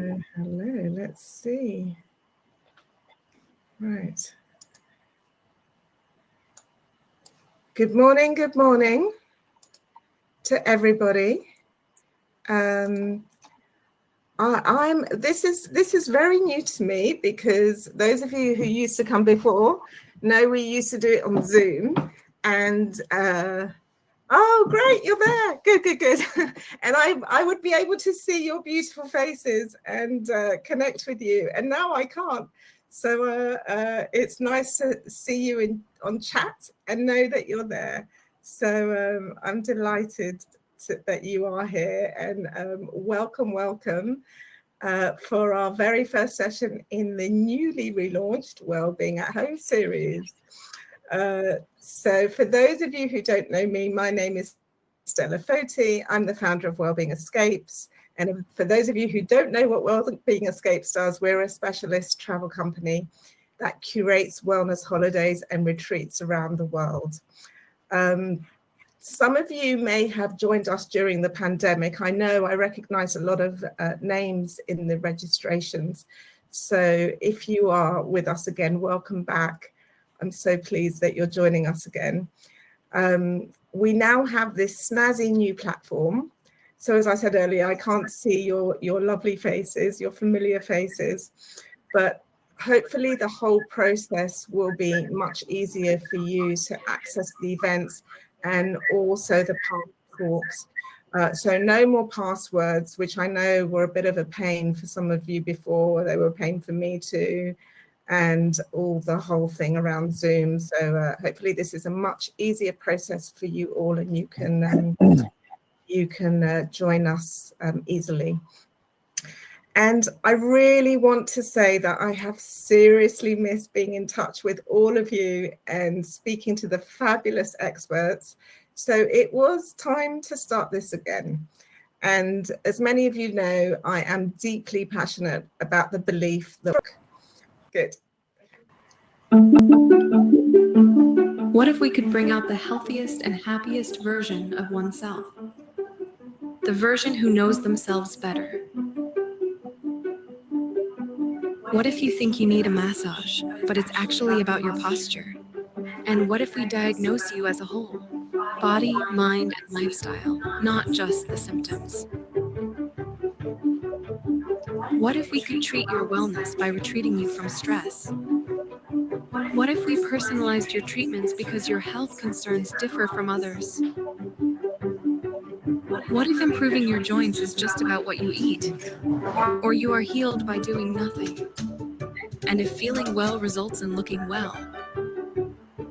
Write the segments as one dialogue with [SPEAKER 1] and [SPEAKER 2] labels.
[SPEAKER 1] Hello, let's see. Right. Good morning to everybody. This is very new to me, because those of you who used to come before know we used to do it on Zoom, and oh, great, you're there. Good. And I would be able to see your beautiful faces and connect with you. And now I can't. So it's nice to see you on chat and know that you're there. So I'm delighted that you are here, and welcome for our very first session in the newly relaunched Wellbeing at Home series. So for those of you who don't know me, my name is Stella Foti. I'm the founder of Wellbeing Escapes. And for those of you who don't know what Wellbeing Escapes does, we're a specialist travel company that curates wellness holidays and retreats around the world. Some of you may have joined us during the pandemic. I know I recognize a lot of names in the registrations. So if you are with us again, welcome back. I'm so pleased that you're joining us again. We now have this snazzy new platform. So as I said earlier, I can't see your lovely faces, your familiar faces, but hopefully the whole process will be much easier for you to access the events and also the passports. So no more passwords, which I know were a bit of a pain for some of you before. They were a pain for me too, and all the whole thing around Zoom. So hopefully this is a much easier process for you all, and you can join us easily. And I really want to say that I have seriously missed being in touch with all of you and speaking to the fabulous experts. So it was time to start this again. And as many of you know, I am deeply passionate about the belief that... Good.
[SPEAKER 2] What if we could bring out the healthiest and happiest version of oneself? The version who knows themselves better. What if you think you need a massage, but it's actually about your posture? And what if we diagnose you as a whole? Body, mind, and lifestyle, not just the symptoms. What if we could treat your wellness by retreating you from stress? What if we personalized your treatments because your health concerns differ from others? What if improving your joints is just about what you eat? Or you are healed by doing nothing? And if feeling well results in looking well?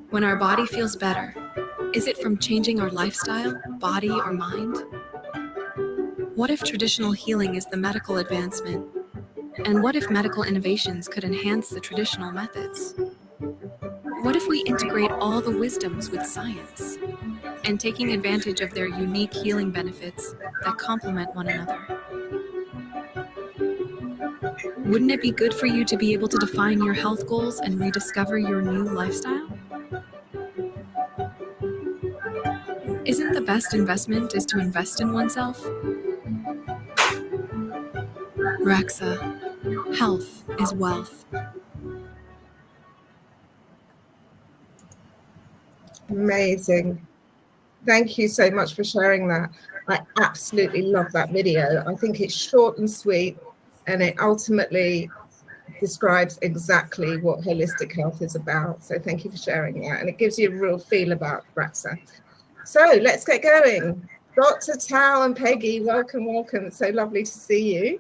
[SPEAKER 2] When our body feels better, is it from changing our lifestyle, body, or mind? What if traditional healing is the medical advancement? And what if medical innovations could enhance the traditional methods? What if we integrate all the wisdoms with science, and taking advantage of their unique healing benefits that complement one another? Wouldn't it be good for you to be able to define your health goals and rediscover your new lifestyle? Isn't the best investment is to invest in oneself? RAKxa, health is wealth.
[SPEAKER 1] Amazing. Thank you so much for sharing that. I absolutely love that video. I think it's short and sweet, and it ultimately describes exactly what holistic health is about. So thank you for sharing that. And it gives you a real feel about RAKxa. So let's get going. Dr. Tal and Peggy, welcome. It's so lovely to see you.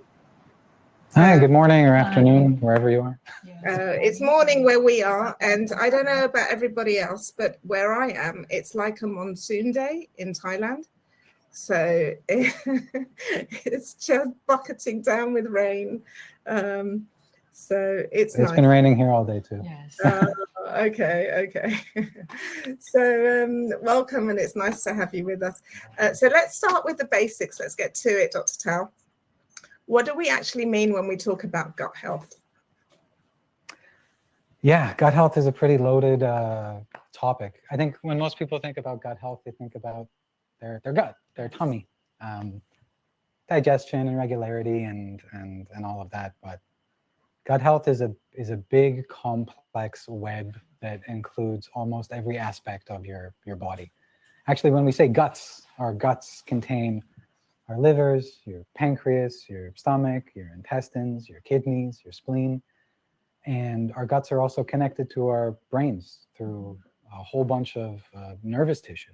[SPEAKER 3] Hi, good morning or afternoon, wherever you are.
[SPEAKER 1] It's morning where we are, and I don't know about everybody else, but where I am, it's like a monsoon day in Thailand. So it's just bucketing down with rain. So it's nice.
[SPEAKER 3] Been raining here all day too.
[SPEAKER 4] Yes.
[SPEAKER 1] Okay. So welcome, and it's nice to have you with us. So let's start with the basics. Let's get to it, Dr. Tal. What do we actually mean when we talk about gut health?
[SPEAKER 3] Yeah, gut health is a pretty loaded topic. I think when most people think about gut health, they think about their gut, their tummy. digestion and regularity and all of that. But gut health is a big complex web that includes almost every aspect of your body. Actually, when we say guts, our guts contain our livers, your pancreas, your stomach, your intestines, your kidneys, your spleen. And our guts are also connected to our brains through a whole bunch of nervous tissue.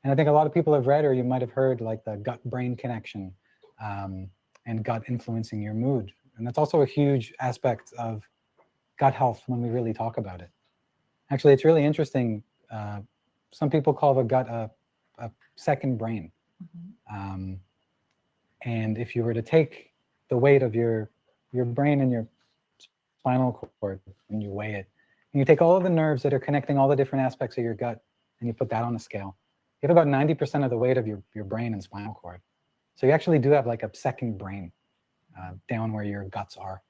[SPEAKER 3] And I think a lot of people have read, or you might have heard, like the gut-brain connection and gut influencing your mood. And that's also a huge aspect of gut health when we really talk about it. Actually, it's really interesting. Some people call the gut a second brain. And if you were to take the weight of your brain and your spinal cord and you weigh it, and you take all of the nerves that are connecting all the different aspects of your gut and you put that on a scale, you have about 90% of the weight of your brain and spinal cord. So you actually do have like a second brain down where your guts are.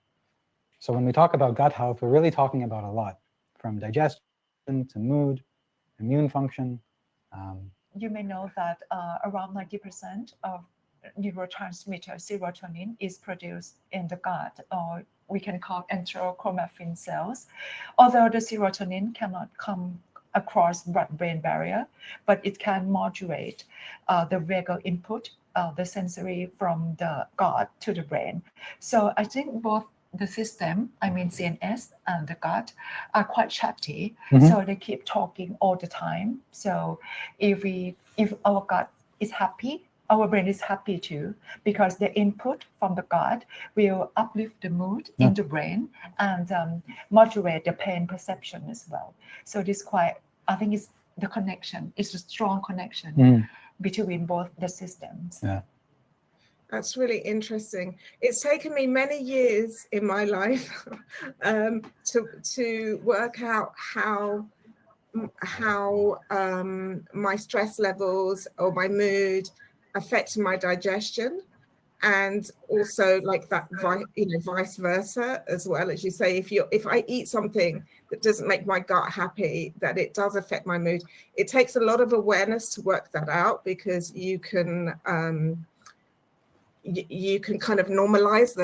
[SPEAKER 3] So when we talk about gut health, we're really talking about a lot, from digestion to mood, immune function.
[SPEAKER 4] You may know that around 90% of neurotransmitter serotonin is produced in the gut, or we can call enterochromaffin cells. Although the serotonin cannot come across blood-brain barrier, but it can modulate the vagal input, the sensory from the gut to the brain. So I think both the system, I mean CNS and the gut, are quite chatty. So they keep talking all the time. So if our gut is happy, our brain is happy too, because the input from the gut will uplift the mood in the brain and modulate the pain perception as well. So this I think it's the connection. It's a strong connection between both the systems.
[SPEAKER 3] Yeah.
[SPEAKER 1] That's really interesting. It's taken me many years in my life to work out how my stress levels or my mood affect my digestion, and also like that, vice versa as well. As you say, if I eat something that doesn't make my gut happy, that it does affect my mood. It takes a lot of awareness to work that out, because you can kind of normalize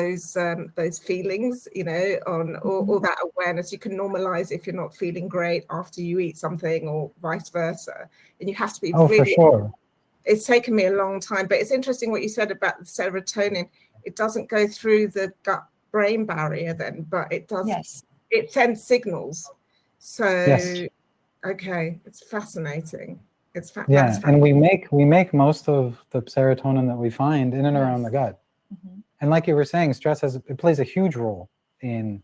[SPEAKER 1] those feelings, on all that awareness. You can normalize if you're not feeling great after you eat something, or vice versa. And you have to be really.
[SPEAKER 3] For sure.
[SPEAKER 1] It's taken me a long time, but it's interesting what you said about the serotonin. It doesn't go through the gut-brain barrier then, but it does.
[SPEAKER 4] Yes.
[SPEAKER 1] It sends signals. So,
[SPEAKER 3] yes.
[SPEAKER 1] Okay, it's fascinating.
[SPEAKER 3] And we make most of the serotonin that we find in and around the gut. And like you were saying, stress plays a huge role in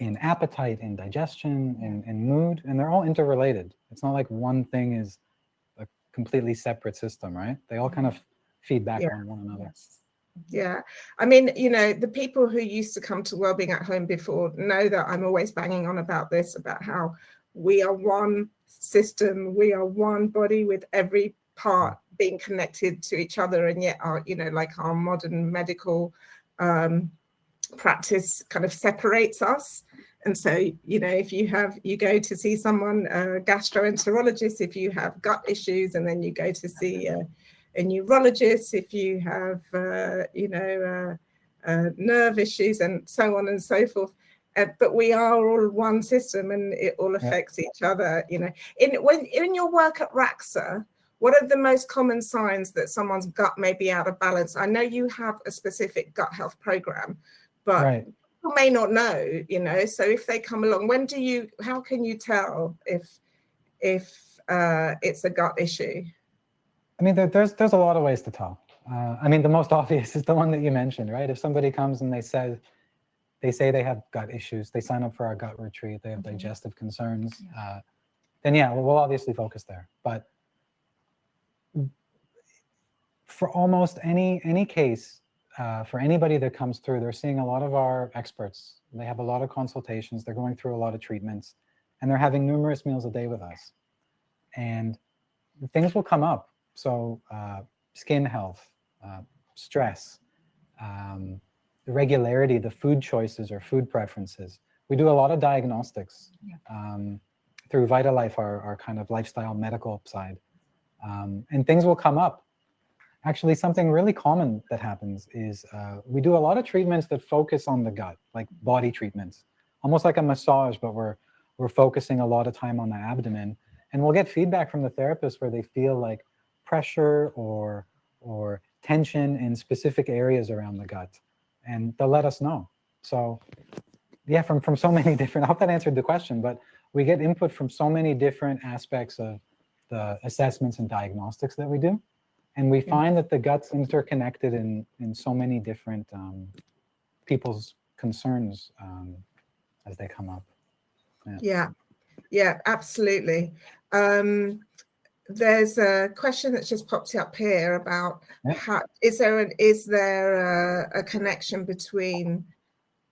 [SPEAKER 3] appetite, in digestion, in mood, and they're all interrelated. It's not like one thing is a completely separate system, right? They all kind of feed back on one another.
[SPEAKER 1] Yeah, I mean, the people who used to come to Wellbeing at Home before know that I'm always banging on about this, about how we are one system, we are one body with every part being connected to each other, and yet our modern medical practice kind of separates us. And so, if you go to see someone, a gastroenterologist, if you have gut issues, and then you go to see a neurologist if you have nerve issues, and so on and so forth. But we are all one system, and it all affects each other. In your work at RAKxa, what are the most common signs that someone's gut may be out of balance? I know you have a specific gut health program, but people may not know. So if they come along, how can you tell if it's a gut issue?
[SPEAKER 3] I mean, there's a lot of ways to tell. I mean, the most obvious is the one that you mentioned, right? If somebody comes and they say they have gut issues, they sign up for our gut retreat, they have digestive concerns, then we'll obviously focus there. But for almost any case, for anybody that comes through, they're seeing a lot of our experts. They have a lot of consultations, they're going through a lot of treatments, and they're having numerous meals a day with us. And things will come up. So skin health, stress, the regularity, the food choices or food preferences. We do a lot of diagnostics through VitaLife, our kind of lifestyle medical side. And things will come up. Actually, something really common that happens is we do a lot of treatments that focus on the gut, like body treatments, almost like a massage, but we're focusing a lot of time on the abdomen. And we'll get feedback from the therapist where they feel like pressure or tension in specific areas around the gut, and they'll let us know. So yeah, from so many different, I hope that answered the question, but we get input from so many different aspects of the assessments and diagnostics that we do. And we find that the gut's interconnected in so many different people's concerns as they come up.
[SPEAKER 1] Yeah, absolutely. There's a question that's just popped up here about how is there a connection between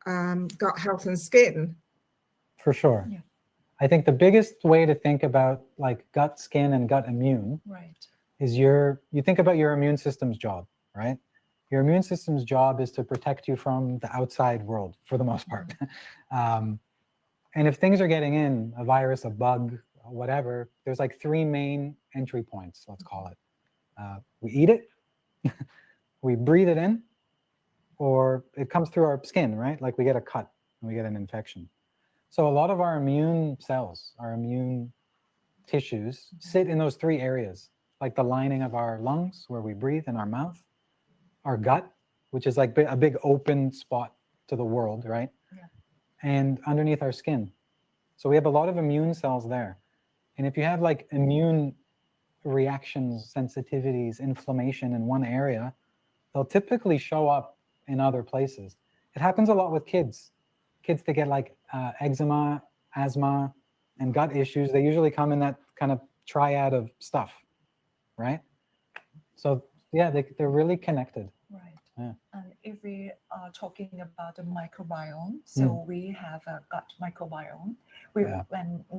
[SPEAKER 1] gut health and skin?
[SPEAKER 3] For sure.
[SPEAKER 4] Yeah.
[SPEAKER 3] I think the biggest way to think about like gut, skin, and gut immune is you think about your immune system's job, right? Your immune system's job is to protect you from the outside world for the most part. And if things are getting in, a virus, a bug, whatever, there's like three main entry points, let's call it. We eat it, we breathe it in, or it comes through our skin, right? Like we get a cut and we get an infection. So a lot of our immune cells, our immune tissues sit in those three areas, like the lining of our lungs where we breathe in our mouth, our gut, which is like a big open spot to the world, right?
[SPEAKER 4] Yeah.
[SPEAKER 3] And underneath our skin. So we have a lot of immune cells there. And if you have like immune reactions, sensitivities, inflammation in one area, they'll typically show up in other places. It happens a lot with kids. Kids that get like eczema, asthma, and gut issues, they usually come in that kind of triad of stuff, right? So yeah, they're really connected.
[SPEAKER 4] Right.
[SPEAKER 3] Yeah.
[SPEAKER 4] And if we are talking about the microbiome, so we have a gut microbiome. We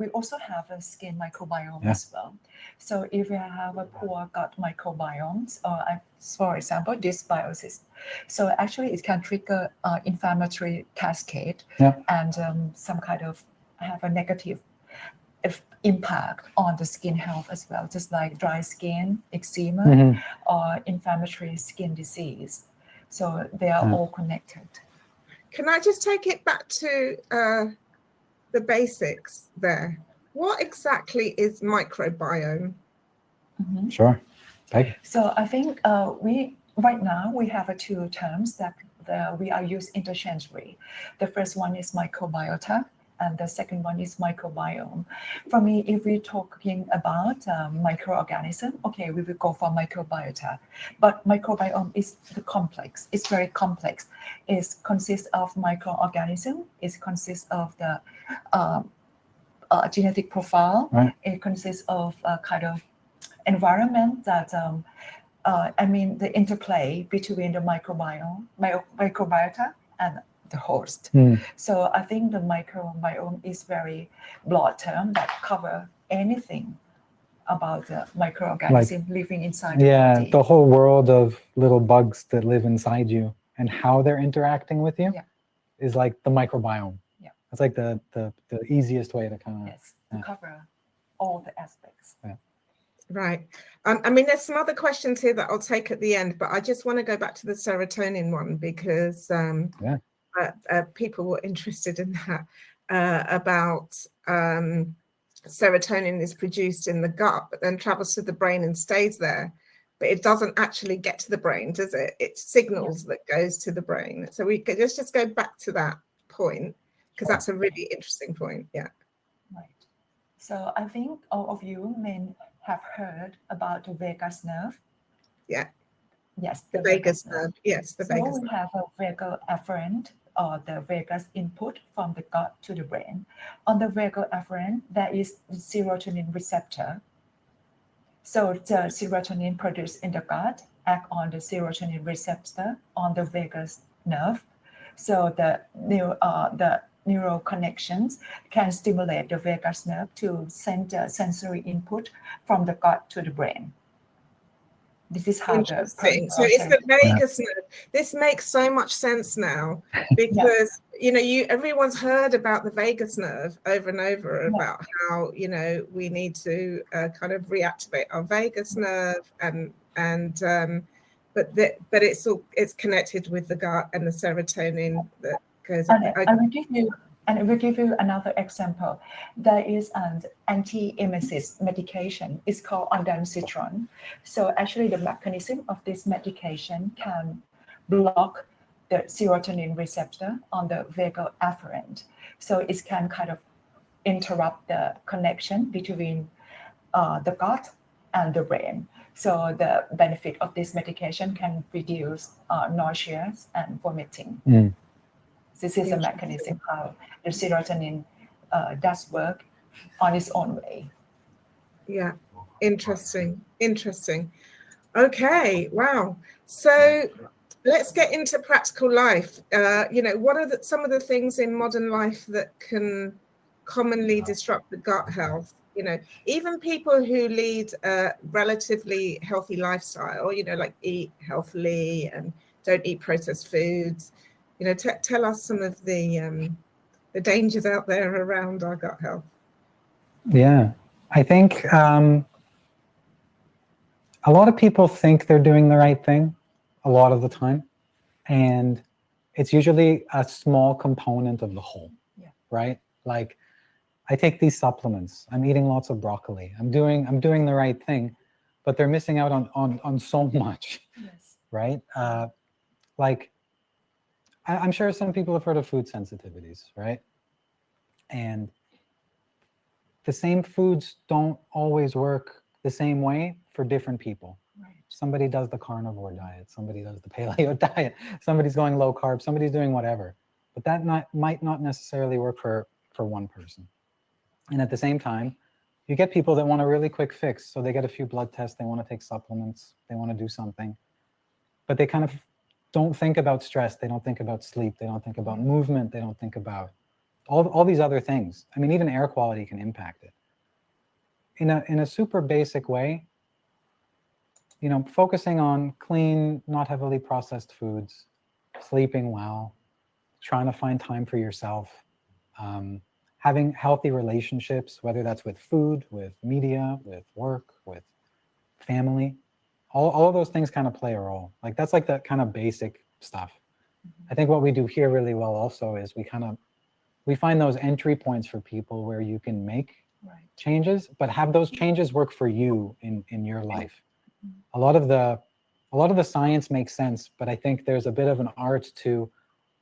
[SPEAKER 4] also have a skin microbiome as well. So if you have a poor gut microbiome, for example, dysbiosis, so actually it can trigger inflammatory cascade and some kind of have a negative impact on the skin health as well, just like dry skin, eczema, or inflammatory skin disease. So they are all connected.
[SPEAKER 1] Can I just take it back to the basics there? What exactly is microbiome?
[SPEAKER 3] Sure.
[SPEAKER 4] So I think right now we have two terms that we are used interchangeably. The first one is microbiota, and the second one is microbiome. For me, if we're talking about microorganism, okay, we will go for microbiota. But microbiome is the complex. It's very complex. It consists of microorganism. It consists of the genetic profile. It consists of kind of environment that the interplay between the microbiota and the host. So I think the microbiome is very broad term that cover anything about the microorganism living inside the body.
[SPEAKER 3] The whole world of little bugs that live inside you and how they're interacting with you is like the microbiome. It's like the easiest way to kind of
[SPEAKER 4] to cover all the aspects.
[SPEAKER 1] Right. There's some other questions here that I'll take at the end, but I just want to go back to the serotonin one because people were interested in that about serotonin is produced in the gut, but then travels to the brain and stays there. But it doesn't actually get to the brain, does it? It's signals that goes to the brain. So we could just go back to that point because that's a really interesting point. Yeah.
[SPEAKER 4] Right. So I think all of you may have heard about the vagus nerve.
[SPEAKER 1] Yeah.
[SPEAKER 4] Yes,
[SPEAKER 1] the vagus nerve. Yes, the vagus nerve.
[SPEAKER 4] So we have a vagal afferent or the vagus input from the gut to the brain. On the vagal afferent, there is the serotonin receptor. So the serotonin produced in the gut act on the serotonin receptor on the vagus nerve. So the neural connections can stimulate the vagus nerve to send sensory input from the gut to the brain. This is how
[SPEAKER 1] interesting. So it's the vagus nerve. This makes so much sense now because everyone's heard about the vagus nerve over and over about how we need to kind of reactivate our vagus nerve and but it's connected with the gut and the serotonin that goes.
[SPEAKER 4] And I will give you another example. There is an anti-emesis medication. It's called ondansetron. So actually, the mechanism of this medication can block the serotonin receptor on the vagal afferent. So it can kind of interrupt the connection between the gut and the brain. So the benefit of this medication can reduce nausea and vomiting. This is a mechanism how the serotonin does work on its own way.
[SPEAKER 1] Yeah, interesting. Okay, wow. So let's get into practical life. What are some of the things in modern life that can commonly disrupt the gut health? Even people who lead a relatively healthy lifestyle, like eat healthily and don't eat processed foods. Tell us some of the dangers out there around our gut health.
[SPEAKER 3] Yeah, I think a lot of people think they're doing the right thing a lot of the time, and it's usually a small component of the whole, right? Like, I take these supplements, I'm eating lots of broccoli, I'm doing the right thing, but they're missing out on so much, right? Like, I'm sure some people have heard of food sensitivities, right? And the same foods don't always work the same way for different people.
[SPEAKER 4] Right.
[SPEAKER 3] Somebody does the carnivore diet, somebody does the paleo diet, somebody's going low carb, somebody's doing whatever. But that might not necessarily work for one person. And at the same time, you get people that want a really quick fix. So they get a few blood tests, they want to take supplements, they want to do something. But they kind of don't think about stress, they don't think about sleep, they don't think about movement, they don't think about all these other things. I mean, even air quality can impact it. In a super basic way, focusing on clean, not heavily processed foods, sleeping well, trying to find time for yourself, having healthy relationships, whether that's with food, with media, with work, with family, all of those things kind of play a role. Like, that's like the kind of basic stuff. I think what we do here really well also is we find those entry points for people where you can make changes, but have those changes work for you in your life. A lot of the science makes sense, but I think there's a bit of an art to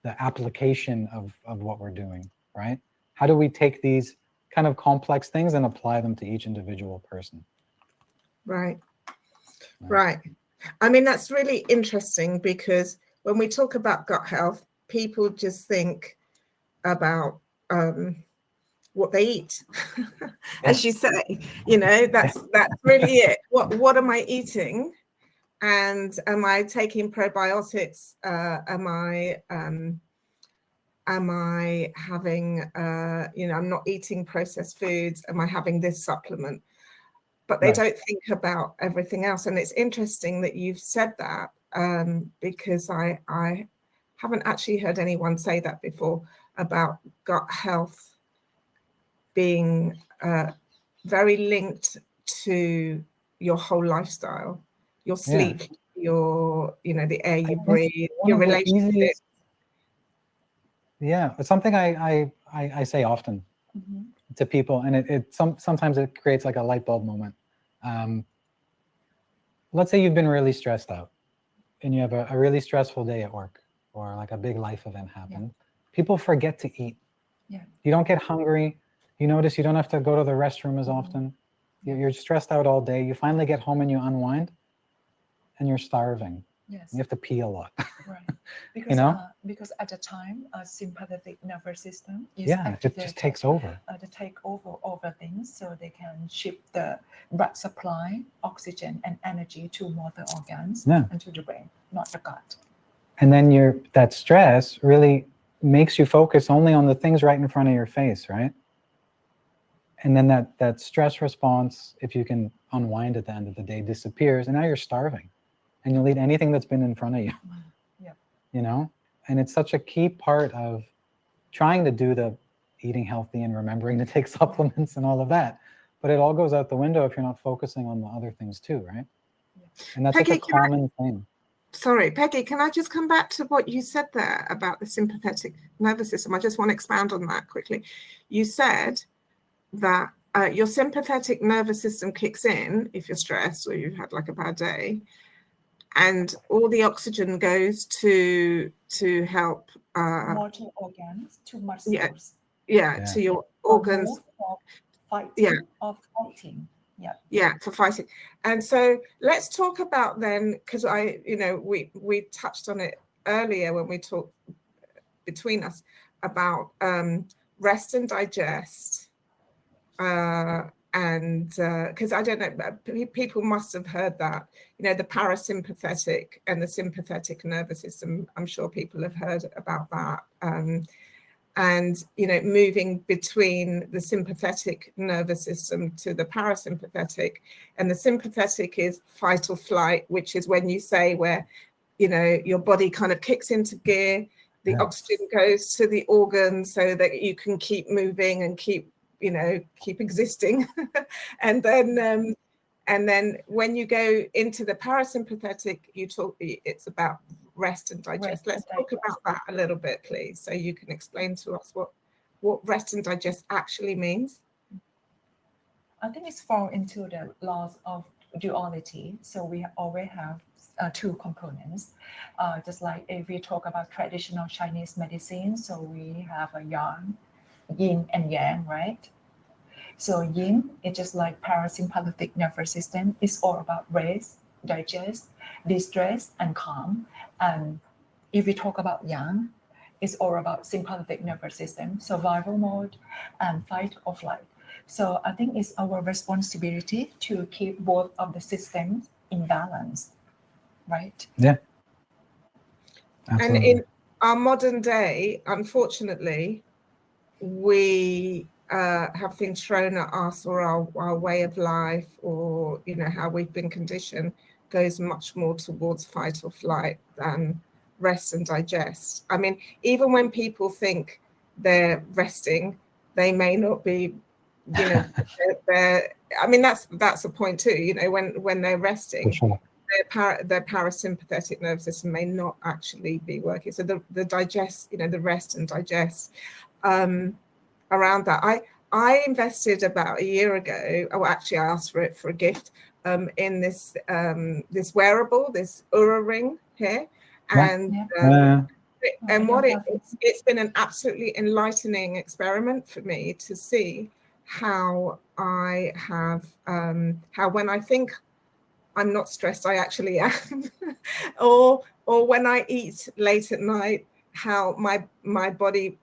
[SPEAKER 3] the application of what we're doing, right? How do we take these kind of complex things and apply them to each individual person?
[SPEAKER 1] Right. I mean, that's really interesting, because when we talk about gut health, people just think about what they eat. As you say, that's really it. What am I eating? And am I taking probiotics? Am I having, I'm not eating processed foods. Am I having this supplement? But they don't think about everything else. And it's interesting that you've said that, because I haven't actually heard anyone say that before, about gut health being very linked to your whole lifestyle, your sleep, your, the air you breathe, your relationships.
[SPEAKER 3] Yeah, it's something I say often to people, and sometimes it creates like a light bulb moment. Let's say you've been really stressed out, and you have a really stressful day at work, or like a big life event happened. People forget to eat. You don't get hungry. You notice you don't have to go to the restroom as often. You're stressed out all day. You finally get home and you unwind, and you're starving.
[SPEAKER 4] Yes.
[SPEAKER 3] You have to pee a lot.
[SPEAKER 4] Right. Because because at the time, sympathetic nervous system is
[SPEAKER 3] it just takes over.
[SPEAKER 4] To take over things, so they can ship the blood supply, oxygen, and energy to motor organs and to the brain, not the gut.
[SPEAKER 3] And then that stress really makes you focus only on the things right in front of your face, right? And then that stress response, if you can unwind at the end of the day, disappears, and now you're starving. And you'll eat anything that's been in front of you. And it's such a key part of trying to do the eating healthy and remembering to take supplements and all of that. But it all goes out the window if you're not focusing on the other things too, right? And that's
[SPEAKER 1] Peggy,
[SPEAKER 3] such a common thing.
[SPEAKER 1] sorry, Peggy, can I just come back to what you said there about the sympathetic nervous system? I just want to expand on that quickly. You said that your sympathetic nervous system kicks in if you're stressed or you've had like a bad day, and all the oxygen goes to help
[SPEAKER 4] motor organs, to muscles.
[SPEAKER 1] Yeah, to your organs.
[SPEAKER 4] For fighting or fighting. Yeah,
[SPEAKER 1] for fighting. And so let's talk about then, because we touched on it earlier when we talked between us about rest and digest. And because I don't know, people must have heard that, the parasympathetic and the sympathetic nervous system. I'm sure people have heard about that. And moving between the sympathetic nervous system to the parasympathetic, and the sympathetic is fight or flight, which is when you say where your body kind of kicks into gear, the oxygen goes to the organs so that you can keep moving and keep existing. And then when you go into the parasympathetic, it's about rest and digest. Let's talk about that a little bit, please, so you can explain to us what rest and digest actually means.
[SPEAKER 4] I think it's fall into the laws of duality. So we always have two components. Just like if we talk about traditional Chinese medicine, so we have a yin and yang, right? So yin is just like parasympathetic nervous system. It's all about rest, digest, distress, and calm. And if we talk about yang, it's all about sympathetic nervous system, survival mode, and fight or flight. So I think it's our responsibility to keep both of the systems in balance, right?
[SPEAKER 3] Yeah. Absolutely.
[SPEAKER 1] And in our modern day, unfortunately, we have things thrown at us, or our way of life, or how we've been conditioned, goes much more towards fight or flight than rest and digest. I mean, even when people think they're resting, they may not be, they're, I mean, that's a point too, when they're resting,
[SPEAKER 3] sure.
[SPEAKER 1] their parasympathetic nervous system may not actually be working. So the digest, the rest and digest, around that. I invested about a year ago. Oh, actually, I asked for it for a gift. In this wearable, this Oura ring here, and what it's been an absolutely enlightening experiment for me to see how I have how when I think I'm not stressed, I actually am, or when I eat late at night, how my body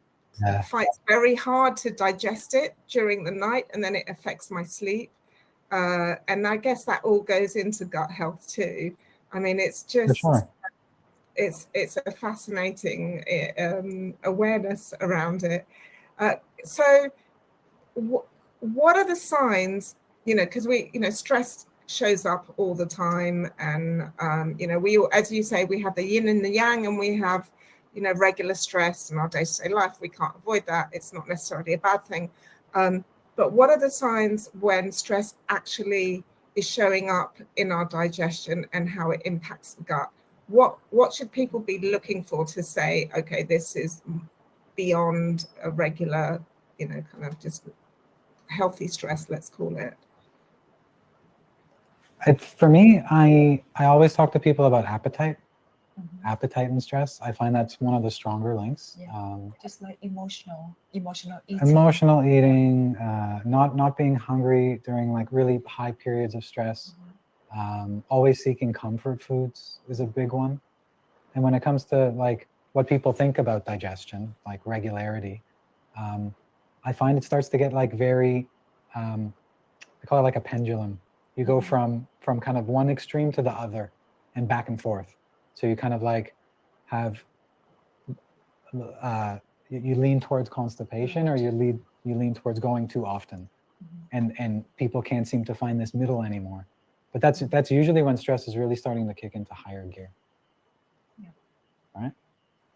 [SPEAKER 1] fights very hard to digest it during the night, and then it affects my sleep. And I guess that all goes into gut health too. I mean, it's just, it's a fascinating awareness around it. So what are the signs, because stress shows up all the time, and we all, as you say, we have the yin and the yang, and we have regular stress in our day-to-day life. We can't avoid that. It's not necessarily a bad thing. But what are the signs when stress actually is showing up in our digestion and how it impacts the gut? What should people be looking for to say, okay, this is beyond a regular, kind of just healthy stress, let's call it?
[SPEAKER 3] For me, I always talk to people about appetite. Appetite and stress. I find that's one of the stronger links.
[SPEAKER 4] Just like emotional eating.
[SPEAKER 3] Emotional eating, not being hungry during like really high periods of stress. Always seeking comfort foods is a big one. And when it comes to like what people think about digestion, like regularity, I find it starts to get like very, I call it like a pendulum. You go from kind of one extreme to the other and back and forth. So you kind of like have, you lean towards constipation, or you lean towards going too often, and people can't seem to find this middle anymore. But that's usually when stress is really starting to kick into higher gear.
[SPEAKER 4] Yeah.
[SPEAKER 3] Right.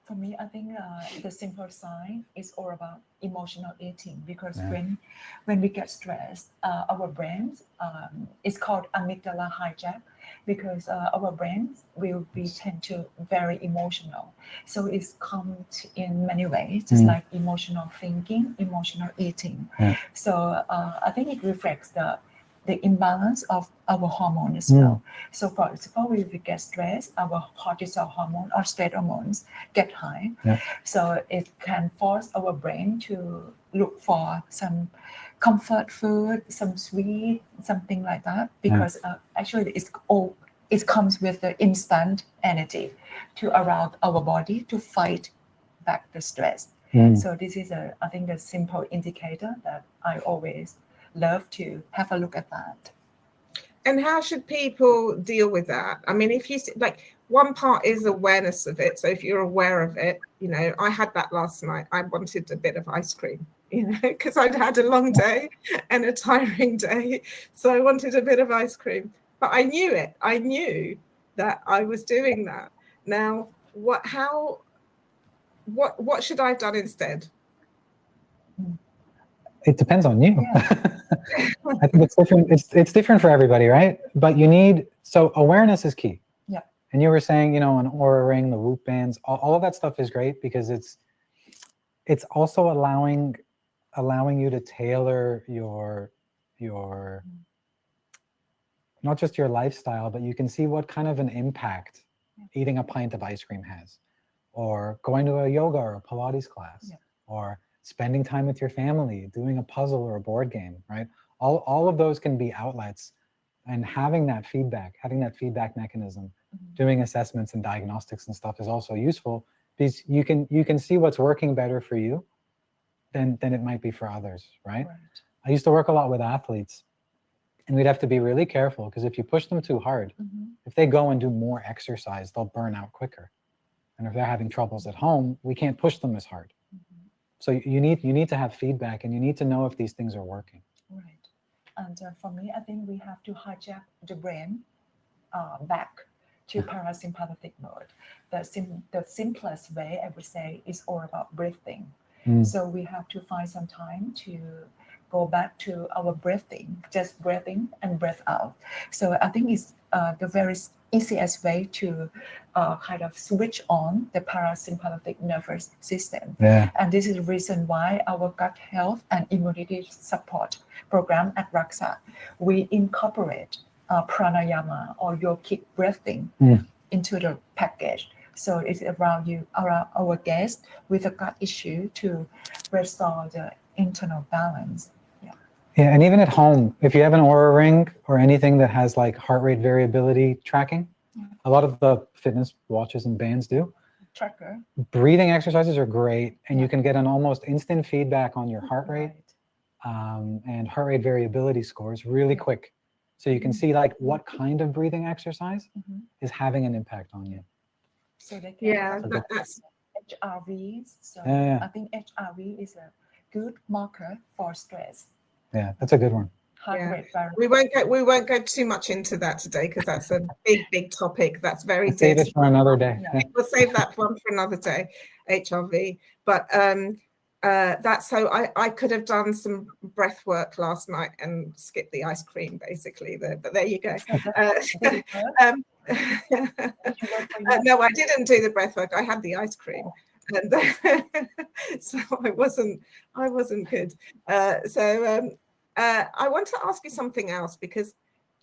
[SPEAKER 4] For me, I think the simple sign is all about emotional eating, because
[SPEAKER 3] Yeah.
[SPEAKER 4] when we get stressed, our brains it's called amygdala hijack, because our brains will be tend to very emotional. So it's comes in many ways, just like emotional thinking, emotional eating.
[SPEAKER 3] Yeah.
[SPEAKER 4] So I think it reflects the imbalance of our hormone as well. So for example, if we get stressed, our cortisol hormone or stress hormones get high.
[SPEAKER 3] Yeah.
[SPEAKER 4] So it can force our brain to look for some comfort food, some sweet, something like that, because actually it comes with the instant energy to allow our body to fight back the stress. So this is I think a simple indicator that I always love to have a look at that.
[SPEAKER 1] And how should people deal with that? I mean, if you like, one part is awareness of it. So if you're aware of it, you know, I had that last night. I wanted a bit of ice cream, you know, because I'd had a long day and a tiring day. So I wanted a bit of ice cream, but I knew it. I knew that I was doing that. Now, what should I have done instead?
[SPEAKER 3] It depends on you.
[SPEAKER 4] Yeah.
[SPEAKER 3] I think it's different. It's different for everybody, right? But you need, so awareness is key.
[SPEAKER 4] Yeah.
[SPEAKER 3] And you were saying, you know, an Aura ring, the Whoop bands, all of that stuff is great, because it's also allowing you to tailor your not just your lifestyle, but you can see what kind of an impact eating a pint of ice cream has, or going to a yoga or a Pilates class, or spending time with your family, doing a puzzle or a board game, right? All of those can be outlets, and having that feedback mechanism, doing assessments and diagnostics and stuff is also useful, because you can see what's working better for you than it might be for others, right? I used to work a lot with athletes, and we'd have to be really careful, because if you push them too hard, if they go and do more exercise, they'll burn out quicker. And if they're having troubles at home, we can't push them as hard. So you need to have feedback, and you need to know if these things are working.
[SPEAKER 4] Right. And for me, I think we have to hijack the brain back to parasympathetic mode. The simplest way, I would say, is all about breathing. So we have to find some time to go back to our breathing, just breathing and breath out. So I think it's the very easiest way to kind of switch on the parasympathetic nervous system. And this is the reason why our gut health and immunity support program at RAKxa, we incorporate pranayama or yogic breathing into the package. So it's around our guests with a gut issue to restore the internal balance.
[SPEAKER 3] Yeah, and even at home, if you have an Aura ring or anything that has like heart rate variability tracking, a lot of the fitness watches and bands do.
[SPEAKER 4] Tracker.
[SPEAKER 3] Breathing exercises are great, and you can get an almost instant feedback on your heart rate and heart rate variability scores really quick. So you can see like what kind of breathing exercise is having an impact on you.
[SPEAKER 4] So they can
[SPEAKER 1] that's
[SPEAKER 4] HRVs. So I think HRV is a good marker for stress.
[SPEAKER 3] Yeah, that's a good one.
[SPEAKER 1] We won't go too much into that today, because that's a big topic. That's very
[SPEAKER 3] Let's save it for another day.
[SPEAKER 1] We'll save that one for another day, HRV. But that's so I could have done some breath work last night and skipped the ice cream, basically. But there you go. No, I didn't do the breath work. I had the ice cream, and so I wasn't good. I want to ask you something else, because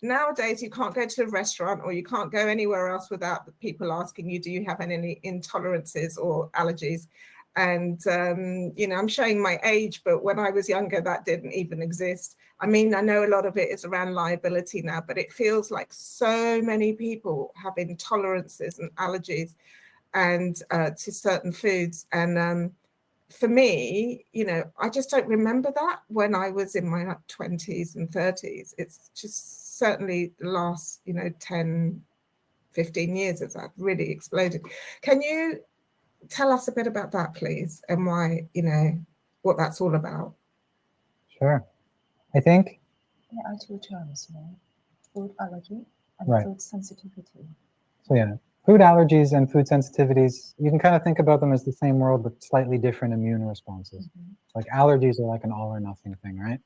[SPEAKER 1] nowadays you can't go to a restaurant or you can't go anywhere else without the people asking you, do you have any intolerances or allergies? And, you know, I'm showing my age, but when I was younger, that didn't even exist. I mean, I know a lot of it is around liability now, but it feels like so many people have intolerances and allergies and to certain foods. And for me, you know, I just don't remember that when I was in my 20s and 30s. It's just certainly the last, you know, 10, 15 years as that really exploded. Can you tell us a bit about that, please, and why, you know, what that's all about?
[SPEAKER 3] Sure. I think
[SPEAKER 4] there are two terms, right? Food allergy and food sensitivity.
[SPEAKER 3] So yeah, Food allergies and food sensitivities, you can kind of think about them as the same world, but slightly different immune responses. Like allergies are like an all or nothing thing, right?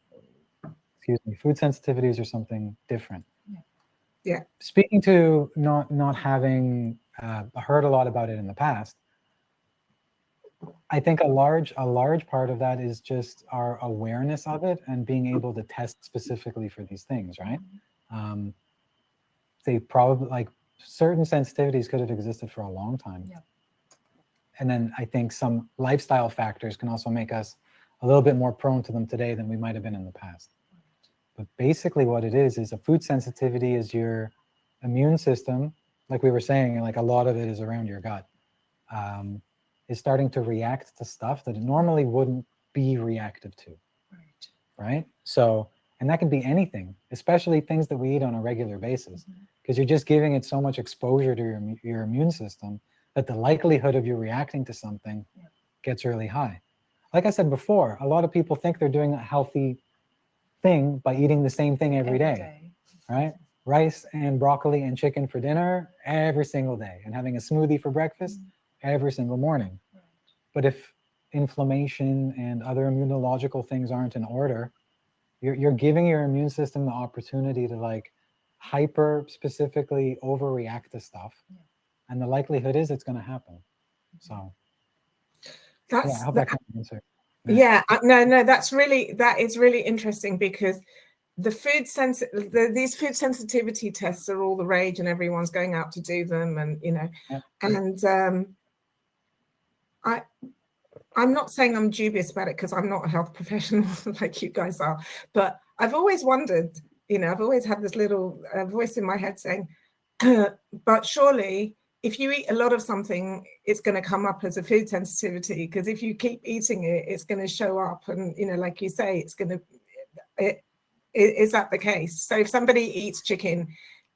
[SPEAKER 3] Excuse me. Food sensitivities are something different.
[SPEAKER 1] Yeah.
[SPEAKER 3] Speaking to not having heard a lot about it in the past, I think a large part of that is just our awareness of it and being able to test specifically for these things, right? They probably, like, certain sensitivities could have existed for a long time.
[SPEAKER 4] Yeah.
[SPEAKER 3] And then I think some lifestyle factors can also make us a little bit more prone to them today than we might have been in the past. But basically what it is a food sensitivity is your immune system, like we were saying, and like a lot of it is around your gut, is starting to react to stuff that it normally wouldn't be reactive to. Right? So, and that can be anything, especially things that we eat on a regular basis, because you're just giving it so much exposure to your immune system that the likelihood of you reacting to something gets really high. Like I said before, a lot of people think they're doing a healthy thing by eating the same thing every day, right? Rice and broccoli and chicken for dinner every single day, and having a smoothie for breakfast every single morning. But if inflammation and other immunological things aren't in order, you're giving your immune system the opportunity to like hyper specifically overreact to stuff, and the likelihood is it's going to happen. So I hope that kind of answer.
[SPEAKER 1] No, that is really interesting, because these food sensitivity tests are all the rage and everyone's going out to do them, and and I'm not saying I'm dubious about it, because I'm not a health professional like you guys are, but I've always wondered, I've always had this little voice in my head saying, but surely if you eat a lot of something, it's going to come up as a food sensitivity, because if you keep eating it, it's going to show up, and like you say, it's going to. Is that the case? So if somebody eats chicken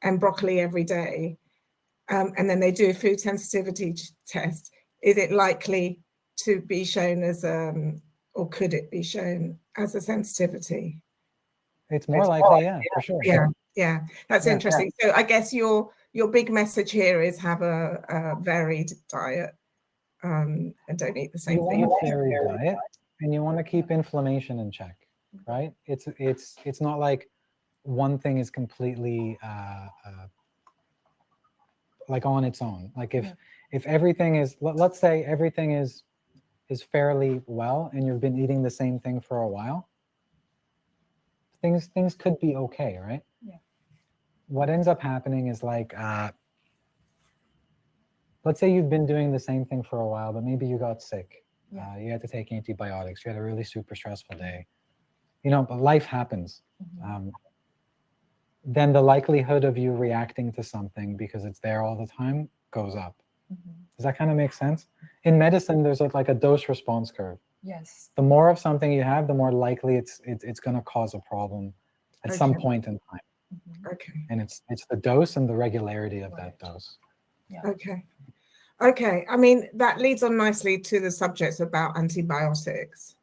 [SPEAKER 1] and broccoli every day, and then they do a food sensitivity test, is it likely to be shown as or could it be shown as a sensitivity?
[SPEAKER 3] It's more likely, for sure.
[SPEAKER 1] Yeah, that's interesting. So I guess your big message here is have a varied diet, and don't eat the same thing.
[SPEAKER 3] You want a varied diet, and you want to keep inflammation in check, right? It's not like one thing is completely like on its own. Like if everything is, let's say everything is fairly well, and you've been eating the same thing for a while, things could be okay, right? What ends up happening is like, let's say you've been doing the same thing for a while, but maybe you got sick. You had to take antibiotics. You had a really super stressful day. But life happens. Then the likelihood of you reacting to something because it's there all the time goes up. Does that kind of make sense? In medicine, there's like a dose response curve.
[SPEAKER 4] Yes.
[SPEAKER 3] The more of something you have, the more likely it's going to cause a problem at some point in time.
[SPEAKER 1] Okay.
[SPEAKER 3] And it's the dose and the regularity of that dose.
[SPEAKER 1] Okay. I mean, that leads on nicely to the subject about antibiotics.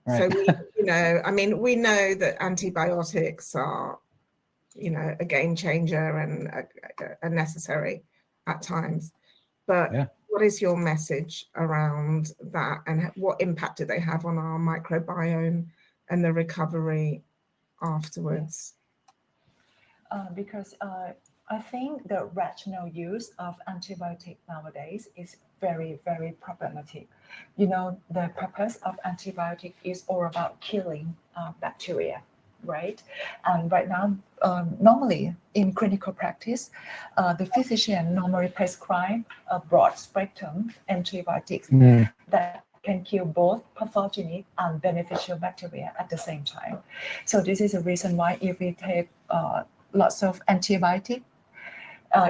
[SPEAKER 3] Right.
[SPEAKER 1] So we know that antibiotics are, a game changer and are necessary at times. But what is your message around that, and what impact do they have on our microbiome and the recovery afterwards?
[SPEAKER 4] Because I think the rational use of antibiotic nowadays is very, very problematic. The purpose of antibiotic is all about killing bacteria, right? And right now, normally in clinical practice, the physician normally prescribe a broad spectrum antibiotics that can kill both pathogenic and beneficial bacteria at the same time. So this is a reason why if we take lots of antibiotics,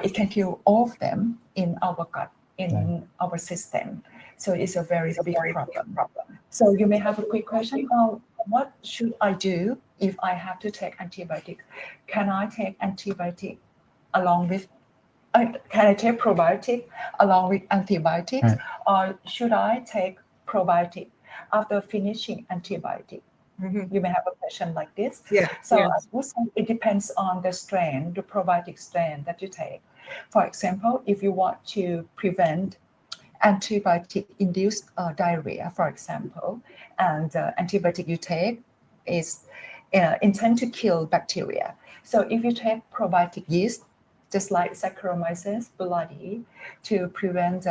[SPEAKER 4] it can kill all of them in our gut, in our system. So it's a very big problem. So you may have a quick question. What should I do if I have to take antibiotics? Can I take antibiotic along with, can I take probiotic along with antibiotics? Or should I take probiotic after finishing antibiotic?
[SPEAKER 1] Mhm.
[SPEAKER 4] You may have a question like this.
[SPEAKER 1] Yeah.
[SPEAKER 4] So
[SPEAKER 1] Yeah.
[SPEAKER 4] I would say it depends on the strain, the probiotic strain that you take. For example, if you want to prevent antibiotic-induced diarrhea, for example, and antibiotic you take is intend to kill bacteria. So if you take probiotic yeast, just like Saccharomyces boulardii, to prevent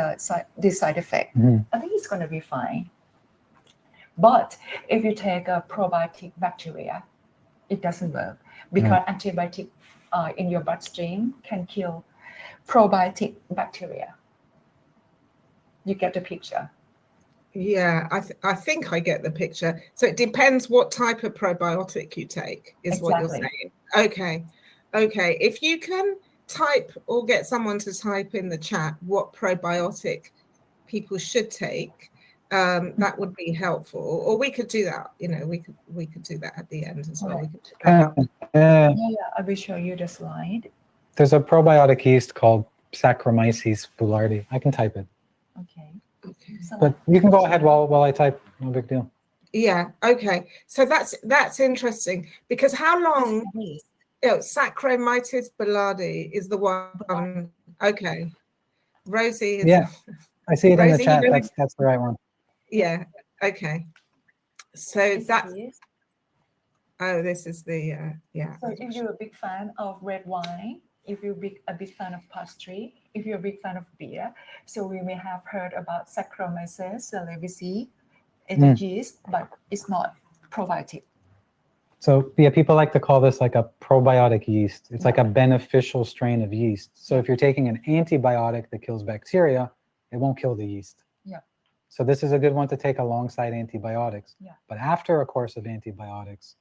[SPEAKER 4] this side effect, I think it's going to be fine. But if you take a probiotic bacteria, it doesn't work because antibiotic in your bloodstream can kill probiotic bacteria. You get the picture.
[SPEAKER 1] Yeah, I think I get the picture. So it depends what type of probiotic you take, is what you're saying. Okay. If you can type or get someone to type in the chat what probiotic people should take, that would be helpful. Or we could do that. You know, we could do that at the end as well. We could pick that up.
[SPEAKER 4] Yeah, I will show you the slide.
[SPEAKER 3] There's a probiotic yeast called Saccharomyces boulardii. I can type it.
[SPEAKER 4] Okay.
[SPEAKER 1] So
[SPEAKER 3] but you can go ahead while I type. No big deal.
[SPEAKER 1] Yeah. Okay. So that's interesting because how long? Saccharomyces boulardii is the one. Okay. Rosie is.
[SPEAKER 3] Yeah, I see it in the
[SPEAKER 1] Rosie,
[SPEAKER 3] chat. That's the right one.
[SPEAKER 1] Yeah. Okay. So that's. Oh, this is the yeah.
[SPEAKER 4] So if you're a big fan of red wine, if you're a big fan of pastry, if you're a big fan of beer, so we may have heard about Saccharomyces cerevisiae, it's a yeast, but it's not probiotic.
[SPEAKER 3] So yeah, people like to call this like a probiotic yeast. It's like a beneficial strain of yeast. So if you're taking an antibiotic that kills bacteria, it won't kill the yeast.
[SPEAKER 4] Yeah.
[SPEAKER 3] So this is a good one to take alongside antibiotics.
[SPEAKER 4] Yeah.
[SPEAKER 3] But after a course of antibiotics,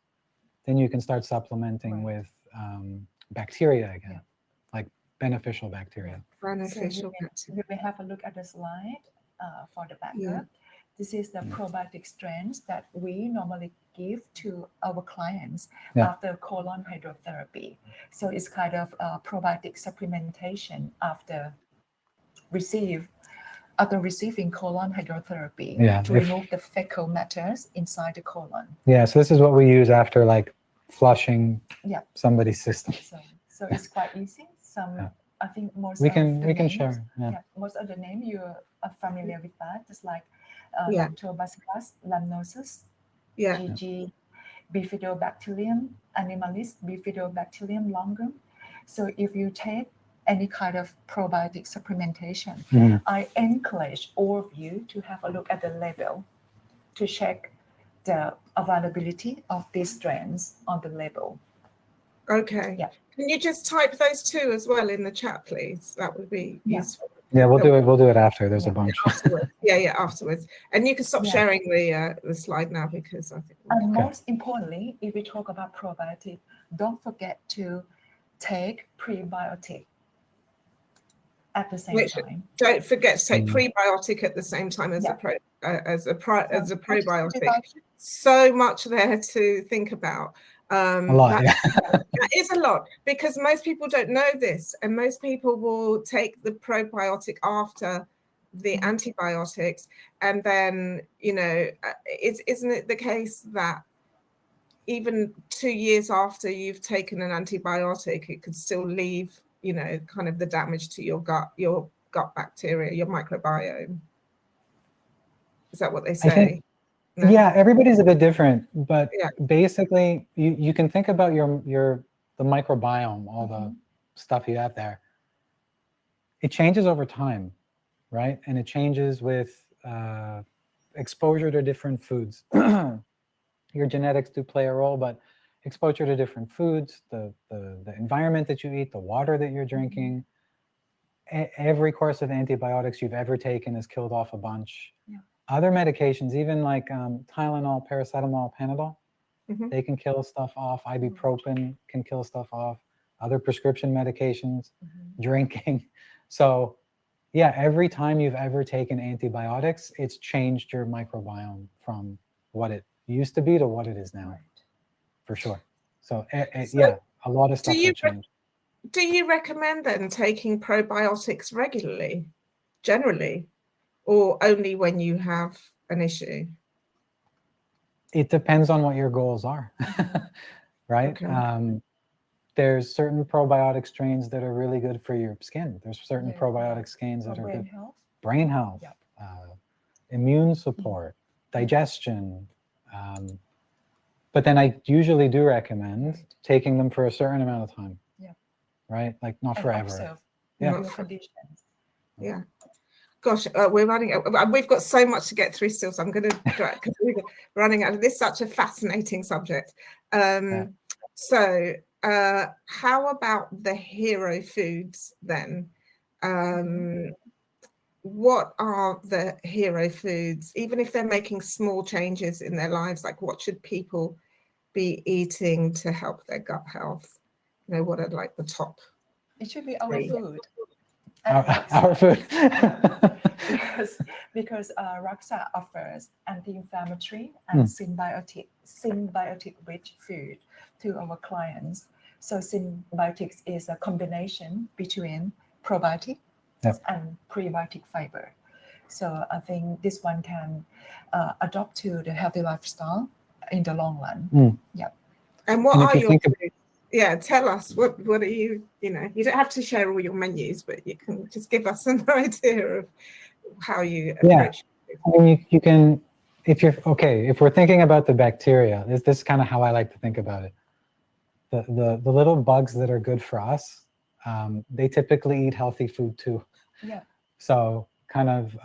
[SPEAKER 3] then you can start supplementing with bacteria again, like beneficial bacteria.
[SPEAKER 1] Beneficial bacteria.
[SPEAKER 4] We may have a look at the slide for the backup. This is the probiotic strains that we normally give to our clients after colon hydrotherapy. So it's kind of probiotic supplementation after receiving colon hydrotherapy to remove the fecal matters inside the colon.
[SPEAKER 3] Yeah, so this is what we use after like flushing somebody's system.
[SPEAKER 4] So it's quite easy. I think most
[SPEAKER 3] we
[SPEAKER 4] of the
[SPEAKER 3] can
[SPEAKER 4] names,
[SPEAKER 3] share.
[SPEAKER 4] most of the name you are familiar with that, just like Lactobacillus rhamnosus, GG Bifidobacterium animalis, Bifidobacterium longum. So if you take any kind of probiotic supplementation, I encourage all of you to have a look at the label to check the availability of these strains on the label.
[SPEAKER 1] Okay.
[SPEAKER 4] Yeah.
[SPEAKER 1] Can you just type those two as well in the chat, please? That would be useful.
[SPEAKER 3] Yeah, we'll do it. We'll do it after. There's a bunch.
[SPEAKER 1] Afterwards. Afterwards. And you can stop sharing the slide now because I think.
[SPEAKER 4] And most importantly, if we talk about probiotic, don't forget to take prebiotic at the same time.
[SPEAKER 1] Don't forget to take prebiotic at the same time as a probiotic. So much there to think about.
[SPEAKER 3] A lot.
[SPEAKER 1] That is a lot because most people don't know this, and most people will take the probiotic after the antibiotics, and then isn't it the case that even 2 years after you've taken an antibiotic, it could still leave kind of the damage to your gut bacteria, your microbiome? Is that what they say?
[SPEAKER 3] No? Yeah, everybody's a bit different, but basically you can think about the microbiome, all the stuff you have there. It changes over time, right? And it changes with exposure to different foods. Your genetics do play a role, but exposure to different foods, the environment that you eat, the water that you're drinking, every course of antibiotics you've ever taken has killed off a bunch. Other medications, even like Tylenol, paracetamol, Panadol, they can kill stuff off. Ibuprofen can kill stuff off. Other prescription medications, drinking. So yeah, every time you've ever taken antibiotics, it's changed your microbiome from what it used to be to what it is now, for sure. So yeah, a lot of stuff has changed.
[SPEAKER 1] Do you recommend then taking probiotics regularly, generally? Or only when you have an issue?
[SPEAKER 3] It depends on what your goals are, right?
[SPEAKER 1] Okay.
[SPEAKER 3] There's certain probiotic strains that are really good for your skin. There's certain
[SPEAKER 4] Yeah,
[SPEAKER 3] probiotic strains
[SPEAKER 4] for
[SPEAKER 3] that are
[SPEAKER 4] brain
[SPEAKER 3] good.
[SPEAKER 4] health.
[SPEAKER 3] Brain health,
[SPEAKER 4] Yep.
[SPEAKER 3] immune support, digestion. But then I usually do recommend taking them for a certain amount of time.
[SPEAKER 4] Yeah.
[SPEAKER 3] Right? Like not
[SPEAKER 4] And
[SPEAKER 3] forever.
[SPEAKER 4] observe
[SPEAKER 3] Yeah.
[SPEAKER 4] your conditions.
[SPEAKER 1] Yeah. Gosh, we're running. We've got so much to get through still, so I'm going to drag because we're running out. This is such a fascinating subject. So, how about the hero foods then? What are the hero foods? Even if they're making small changes in their lives, like what should people be eating to help their gut health? You know, what are like the top?
[SPEAKER 4] It should be our
[SPEAKER 1] Three.
[SPEAKER 4] food.
[SPEAKER 3] Our food.
[SPEAKER 4] because RAKxa offers anti-inflammatory and symbiotic rich food to our clients. So symbiotics is a combination between probiotic and prebiotic fiber. So I think this one can adopt to the healthy lifestyle in the long run. Yep.
[SPEAKER 1] And what are your foods? Yeah, tell us what are you know, you don't have to share all your menus, but you can just give us an idea of how you approach it.
[SPEAKER 3] I mean, you can, if we're thinking about the bacteria, this is kind of how I like to think about it. The little bugs that are good for us, they typically eat healthy food too.
[SPEAKER 4] Yeah.
[SPEAKER 3] So kind of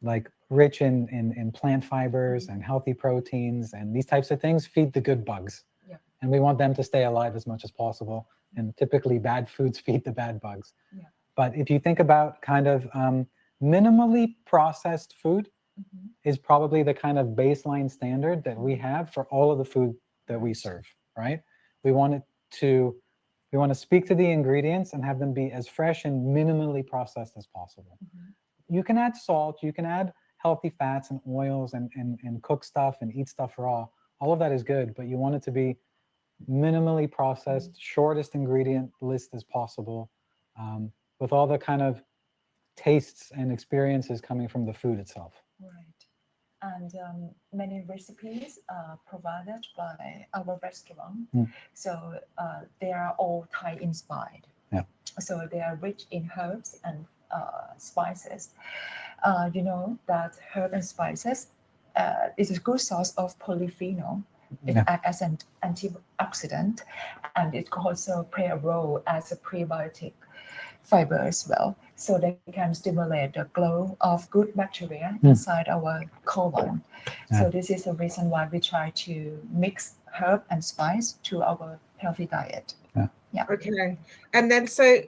[SPEAKER 3] like rich in plant fibers and healthy proteins and these types of things feed the good bugs.
[SPEAKER 4] Yeah.
[SPEAKER 3] And we want them to stay alive as much as possible. And typically bad foods feed the bad bugs.
[SPEAKER 4] Yeah.
[SPEAKER 3] But if you think about kind of minimally processed food is probably the kind of baseline standard that we have for all of the food that we serve, right? We want to speak to the ingredients and have them be as fresh and minimally processed as possible. You can add salt, you can add healthy fats and oils and cook stuff and eat stuff raw. All of that is good, but you want it to be minimally processed, shortest ingredient list as possible, with all the kind of tastes and experiences coming from the food itself.
[SPEAKER 4] Right. And many recipes are provided by our restaurant. So they are all Thai inspired.
[SPEAKER 3] Yeah.
[SPEAKER 4] So they are rich in herbs and spices. You know that herb and spices is a good source of polyphenol. It acts as an antioxidant, and it can also play a role as a prebiotic fiber as well. So they can stimulate the growth of good bacteria inside our colon. So this is the reason why we try to mix herb and spice to our healthy diet. Yeah.
[SPEAKER 1] Okay. And then so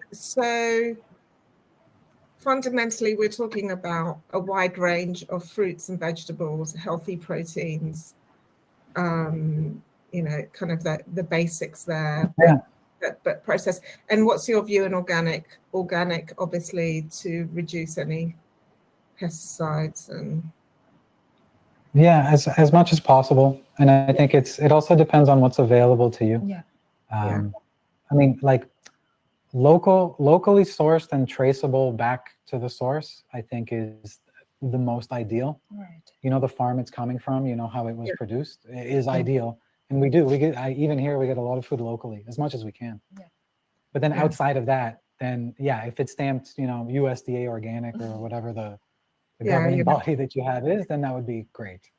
[SPEAKER 1] fundamentally, we're talking about a wide range of fruits and vegetables, healthy proteins, you know, kind of the basics there, but process. And what's your view on organic, obviously, to reduce any pesticides and...
[SPEAKER 3] Yeah, as much as possible. And I think it also depends on what's available to you.
[SPEAKER 4] Yeah.
[SPEAKER 3] I mean, like locally sourced and traceable back to the source, I think is the most ideal.
[SPEAKER 4] Right.
[SPEAKER 3] You know the farm it's coming from, you know how it was produced, it is ideal. And we get, even here, we get a lot of food locally, as much as we can.
[SPEAKER 4] Yeah.
[SPEAKER 3] But then outside of that, then if it's stamped, you know, USDA organic or whatever the governing body that you have is, then that would be great.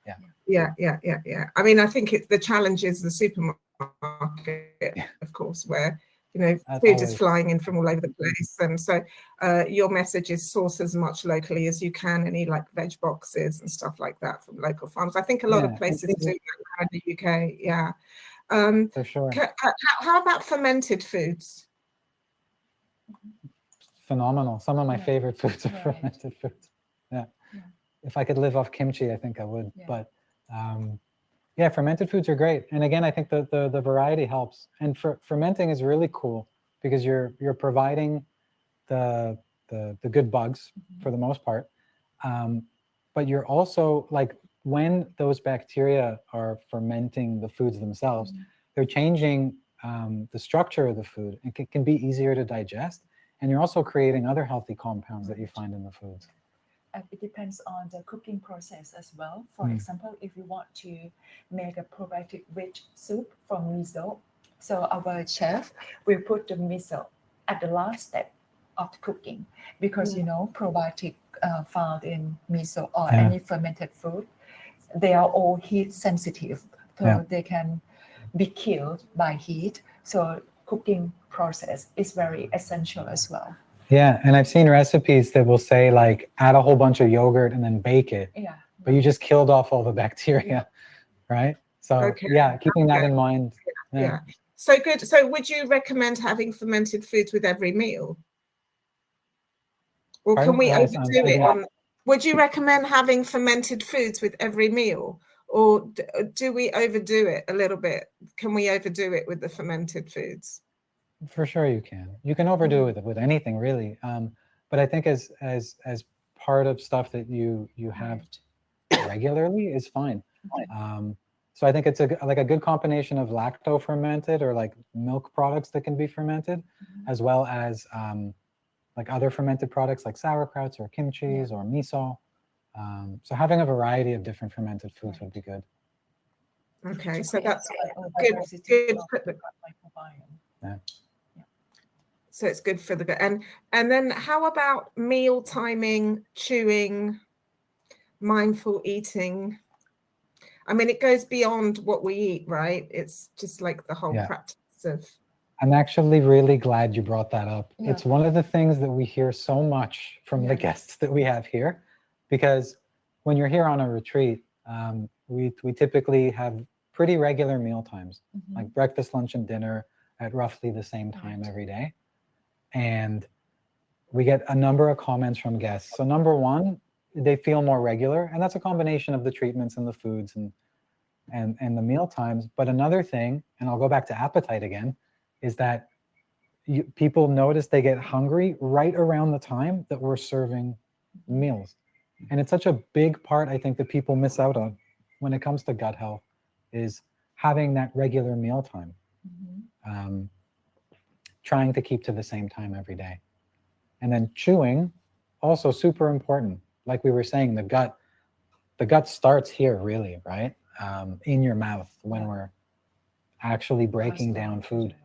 [SPEAKER 3] Yeah.
[SPEAKER 1] I mean, I think the challenge is the supermarket, of course, where, you know, food is flying in from all over the place. And so your message is source as much locally as you can, any like veg boxes and stuff like that from local farms. I think a lot of places do that in the UK. Yeah.
[SPEAKER 3] For sure.
[SPEAKER 1] How about fermented foods?
[SPEAKER 3] Phenomenal. Some of my favorite foods are fermented foods. Yeah. If I could live off kimchi, I think I would. But fermented foods are great. And again, I think the variety helps. And fermenting is really cool because you're providing the good bugs for the most part. But you're also, like, when those bacteria are fermenting the foods themselves, they're changing the structure of the food. It can be easier to digest. And you're also creating other healthy compounds that you find in the foods.
[SPEAKER 4] it depends on the cooking process as well. For example, if you want to make a probiotic-rich soup from miso, so our chef will put the miso at the last step of the cooking, because probiotic found in miso or any fermented food, they are all heat sensitive, so they can be killed by heat. So cooking process is very essential as well.
[SPEAKER 3] Yeah, and I've seen recipes that will say like add a whole bunch of yogurt and then bake it.
[SPEAKER 4] Yeah.
[SPEAKER 3] But you just killed off all the bacteria, right? So keeping that in mind.
[SPEAKER 1] Yeah. So good. So would you recommend having fermented foods with every meal? Or can we overdo it on? Would you recommend having fermented foods with every meal? Or do we overdo it a little bit? Can we overdo it with the fermented foods?
[SPEAKER 3] For sure you can. You can overdo it with anything really. But I think as part of stuff that you have regularly is fine. So I think it's like a good combination of lacto fermented or like milk products that can be fermented, as well as like other fermented products like sauerkrauts or kimchi or miso. So having a variety of different fermented foods would be good.
[SPEAKER 1] Okay, so that's good.
[SPEAKER 3] Yeah.
[SPEAKER 1] So it's good for the gut. And then how about meal timing, chewing, mindful eating? I mean, it goes beyond what we eat, right? It's just like the whole practice of.
[SPEAKER 3] I'm actually really glad you brought that up. It's one of the things that we hear so much from the guests that we have here, because when you're here on a retreat, we typically have pretty regular meal times, like breakfast, lunch, and dinner at roughly the same time every day. And we get a number of comments from guests. So number one, they feel more regular, and that's a combination of the treatments and the foods and the meal times. But another thing, and I'll go back to appetite again, is that people notice they get hungry right around the time that we're serving meals. And it's such a big part, I think, that people miss out on when it comes to gut health, is having that regular meal time. Trying to keep to the same time every day. And then chewing, also super important. Like we were saying, the gut starts here really, right? In your mouth when we're actually breaking down food.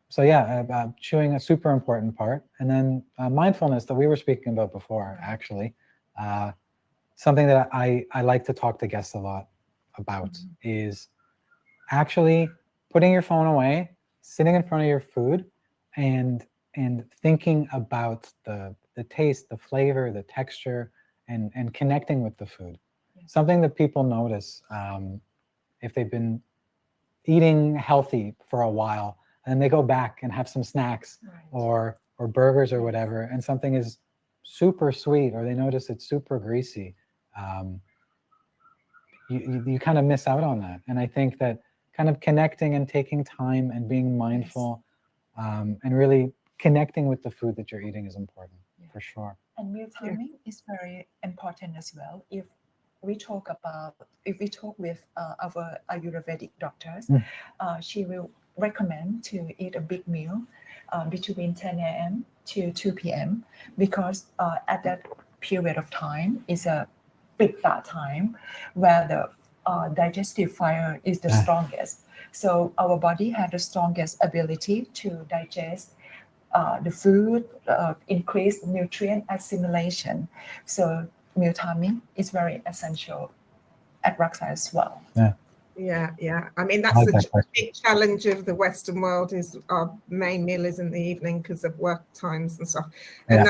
[SPEAKER 3] So yeah, chewing a super important part. And then mindfulness that we were speaking about before, actually. Something that I like to talk to guests a lot about is actually putting your phone away, sitting in front of your food, and thinking about the taste, the flavor, the texture, and connecting with the food. Something that people notice if they've been eating healthy for a while, and they go back and have some snacks or burgers or whatever, and something is super sweet, or they notice it's super greasy, you kind of miss out on that. And I think that kind of connecting and taking time and being mindful and really connecting with the food that you're eating is important, for sure.
[SPEAKER 4] And meal timing is very important as well. If we talk with our Ayurvedic doctors, she will recommend to eat a big meal between 10 a.m. to 2 p.m. because at that period of time is a pitta time where the digestive fire is the strongest. So our body has the strongest ability to digest the food, increase nutrient assimilation. So meal timing is very essential at RAKxa as well.
[SPEAKER 1] Yeah. I mean, that's the big challenge of the Western world, is our main meal is in the evening because of work times and stuff. And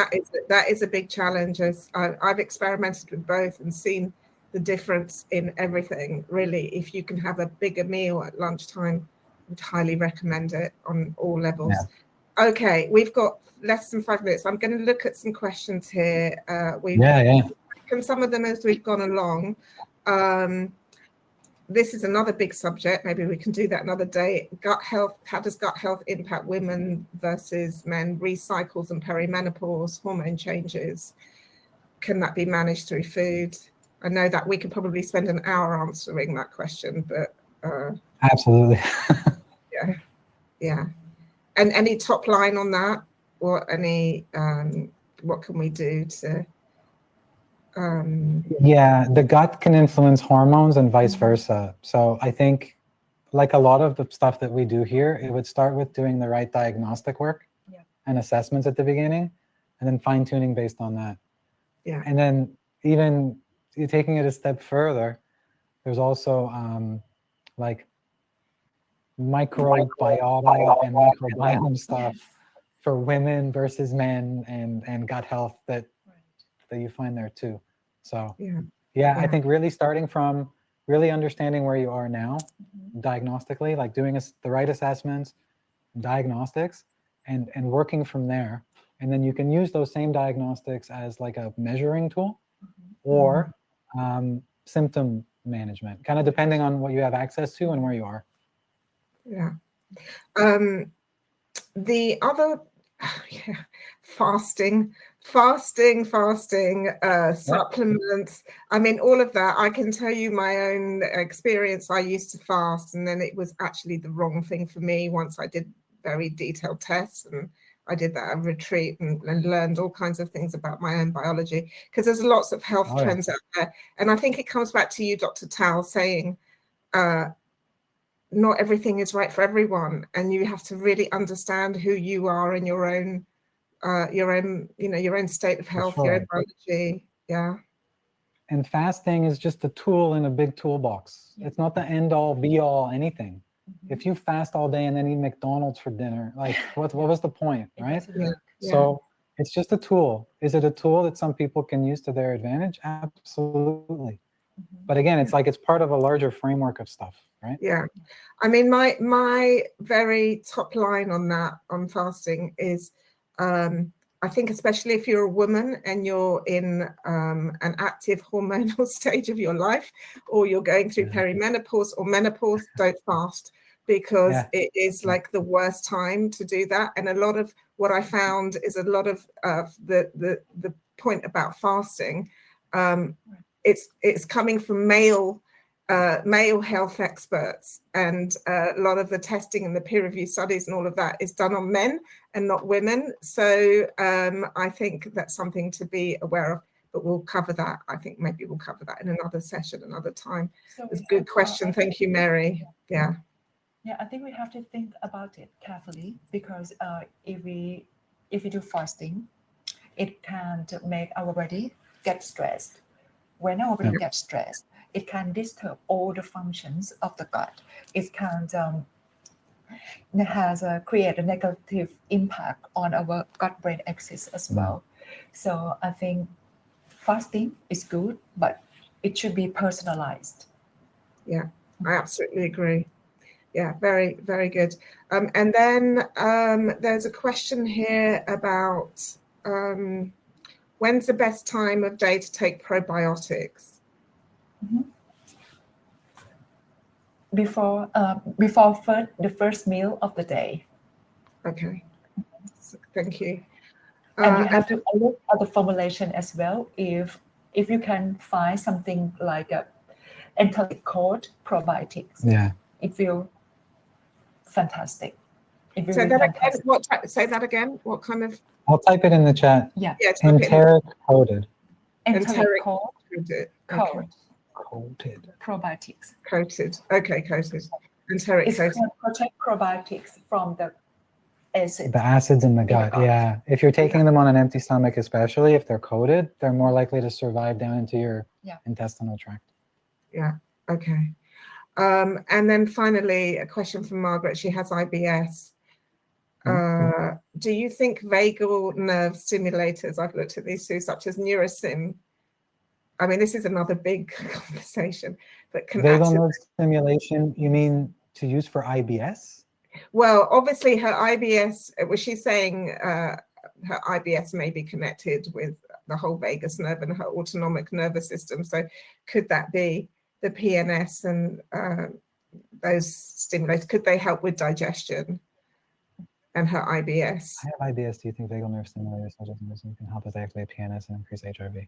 [SPEAKER 1] that is a big challenge. As I've experimented with both and seen the difference in everything, really. If you can have a bigger meal at lunchtime, I would highly recommend it on all levels. Okay, we've got less than 5 minutes. I'm going to look at some questions here. We've taken some of them as we've gone along. This is another big subject. Maybe we can do that another day. Gut health. How does gut health impact women versus men? Recycles and perimenopause, hormone changes. Can that be managed through food? I know that we could probably spend an hour answering that question, but
[SPEAKER 3] absolutely.
[SPEAKER 1] yeah. And any top line on that, or any what can we do to
[SPEAKER 3] Yeah, the gut can influence hormones and vice versa. So I think, like a lot of the stuff that we do here, it would start with doing the right diagnostic work and assessments at the beginning, and then fine tuning based on that.
[SPEAKER 1] Yeah.
[SPEAKER 3] And then even taking it a step further, there's also like microbiota and microbiome stuff for women versus men, and gut health that you find there too. So yeah, I think really starting from really understanding where you are now, diagnostically, like doing the right assessments, diagnostics, and working from there. And then you can use those same diagnostics as like a measuring tool or symptom management, kind of depending on what you have access to and where you are.
[SPEAKER 1] Yeah. The other, fasting, supplements. I mean, all of that. I can tell you my own experience. I used to fast, and then it was actually the wrong thing for me once I did very detailed tests, and I did that at a retreat and learned all kinds of things about my own biology, because there's lots of health trends out there. And I think it comes back to you, Dr. Tal, saying, not everything is right for everyone, and you have to really understand who you are and your own state of health, your own biology. Yeah.
[SPEAKER 3] And fasting is just a tool in a big toolbox. It's not the end all be all anything. If you fast all day and then eat McDonald's for dinner, like what was the point, right? So it's just a tool. Is it a tool that some people can use to their advantage? Absolutely. But again, it's like it's part of a larger framework of stuff, right?
[SPEAKER 1] Yeah. I mean, my very top line on that, on fasting, is I think especially if you're a woman and you're in an active hormonal stage of your life, or you're going through perimenopause or menopause, don't fast, because it is like the worst time to do that. And a lot of what I found is a lot of the point about fasting, it's coming from male health experts, and a lot of the testing and the peer review studies and all of that is done on men and not women. So I think that's something to be aware of, but we'll cover that. I think maybe we'll cover that in another session, another time. It's a good question. Thank you, Mary. Yeah,
[SPEAKER 4] I think we have to think about it carefully, because if we do fasting, it can make our body get stressed. When our body gets stressed, it can disturb all the functions of the gut. It can create a negative impact on our gut-brain axis as well. So I think fasting is good, but it should be personalized.
[SPEAKER 1] Yeah, I absolutely agree. Yeah, very, very good. And then there's a question here about when's the best time of day to take probiotics?
[SPEAKER 4] Before the first meal of the day.
[SPEAKER 1] Okay, thank you.
[SPEAKER 4] And you have to look at the formulation as well. If you can find something like a enteric coat probiotics, it will fantastic. It will
[SPEAKER 1] say
[SPEAKER 4] be
[SPEAKER 1] that
[SPEAKER 4] fantastic.
[SPEAKER 1] again. Say that again. What kind of?
[SPEAKER 3] I'll type it in the chat.
[SPEAKER 4] Yeah.
[SPEAKER 3] Enteric coated.
[SPEAKER 4] Enteric coat.
[SPEAKER 1] Okay.
[SPEAKER 3] Coated.
[SPEAKER 4] Probiotics.
[SPEAKER 1] Coated. Okay, coated. Enteric
[SPEAKER 4] It's
[SPEAKER 1] coated.
[SPEAKER 4] protect probiotics from the acid.
[SPEAKER 3] The acids in the gut. Yeah. If you're taking them on an empty stomach, especially if they're coated, they're more likely to survive down into your intestinal tract.
[SPEAKER 1] Yeah. Okay. And then finally, a question from Margaret. She has IBS. Do you think vagal nerve stimulators, I've looked at these two, such as Neurosim, I mean, this is another big conversation, but can
[SPEAKER 3] vagal nerve stimulation, you mean to use for IBS?
[SPEAKER 1] Well, obviously her IBS, was she saying her IBS may be connected with the whole vagus nerve and her autonomic nervous system. So could that be the PNS and those stimulators? Could they help with digestion and her IBS?
[SPEAKER 3] I have IBS. Do you think vagal nerve stimulators such as Neurosim can help with activate PNS and increase HRV?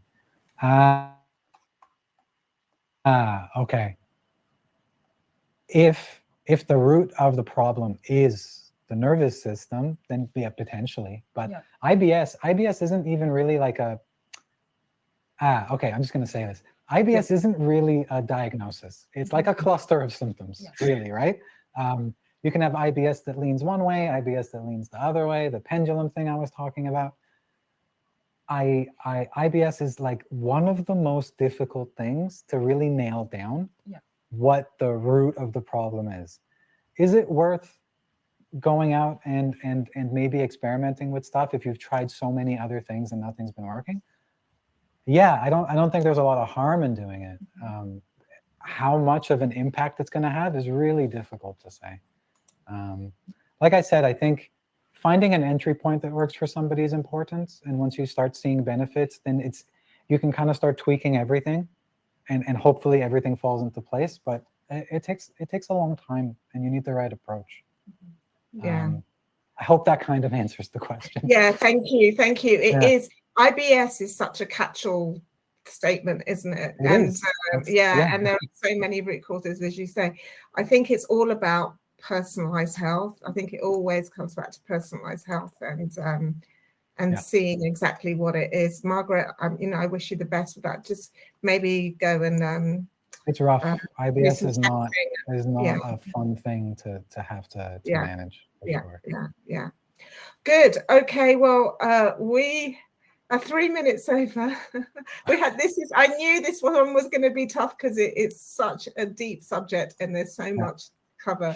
[SPEAKER 3] Okay. If the root of the problem is the nervous system, then yeah, potentially. But
[SPEAKER 4] Yeah.
[SPEAKER 3] IBS isn't even really like a, okay, I'm just going to say this. IBS isn't really a diagnosis. It's like a cluster of symptoms, really, right? You can have IBS that leans one way, IBS that leans the other way, the pendulum thing I was talking about. IBS is like one of the most difficult things to really nail down what the root of the problem is. Is it worth going out and maybe experimenting with stuff if you've tried so many other things and nothing's been working? Yeah, I don't think there's a lot of harm in doing it. How much of an impact it's going to have is really difficult to say. Like I said, I think finding an entry point that works for somebody is important. And once you start seeing benefits, then you can kind of start tweaking everything, and hopefully everything falls into place. But it takes a long time, and you need the right approach.
[SPEAKER 1] Yeah.
[SPEAKER 3] I hope that kind of answers the question.
[SPEAKER 1] Yeah, thank you. It is. IBS is such a catch-all statement, isn't it?
[SPEAKER 3] It
[SPEAKER 1] and
[SPEAKER 3] is.
[SPEAKER 1] And there are so many root causes, as you say. I think it's all about personalized health. I think it always comes back to personalized health and seeing exactly what it is. Margaret, I wish you the best with that. Just maybe go and
[SPEAKER 3] it's rough. IBS is not a fun thing to have to manage.
[SPEAKER 1] Yeah. Good. Okay. Well, we are 3 minutes over. I knew this one was going to be tough because it's such a deep subject and there's so much to cover.